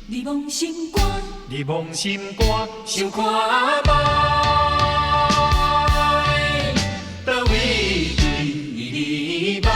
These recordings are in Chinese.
你望心肝，你望心肝，想看覓，倒位对你歹？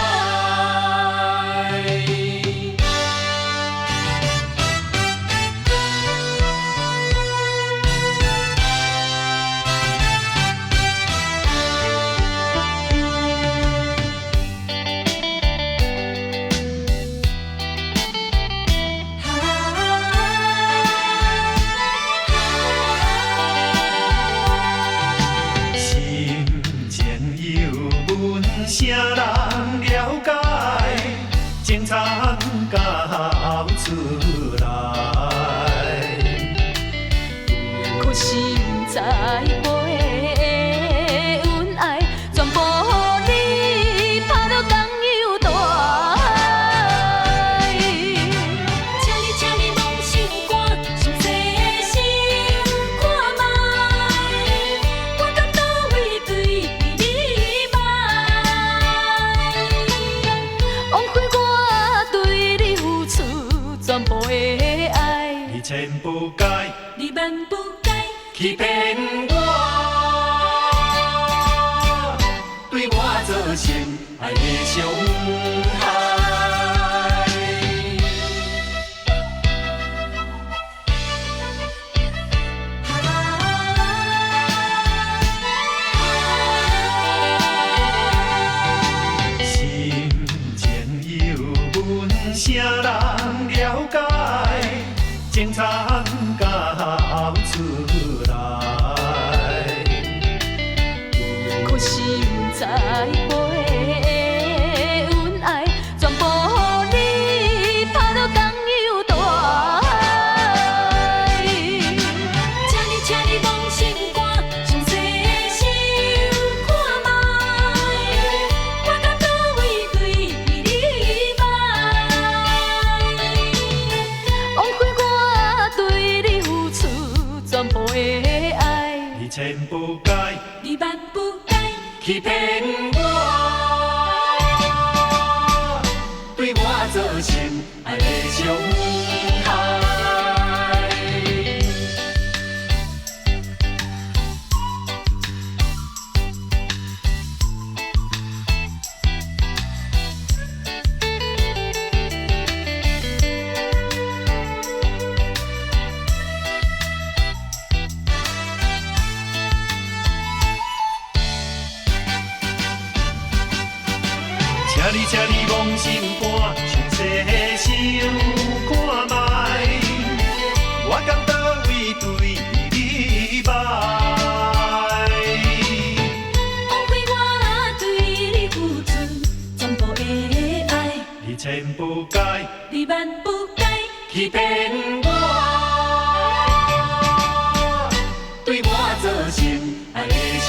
啥人了解？情长交出来，可是不知陪的恩爱，全部予你拍了当游大海。请你望心肝，详细的想看卖，我到倒位对你歹？枉费我对你付出全部的爱，你千不该，你万不该欺骗我，对我造成爱的伤害。心前有阮，啥人了解？情长交出来，可是不知陪的恩爱，全部予你拍了当游大海。请你望心肝，详细的想看卖，我到倒位对你歹？枉费我对你付出全部的爱，你千不该，你万不该欺骗我，对我造成爱的伤害。请你望心肝，详细的想看卖，我到倒位对你歹？枉费我对你付出全部的爱，你千不该，你万不该欺骗我，对我造成爱的伤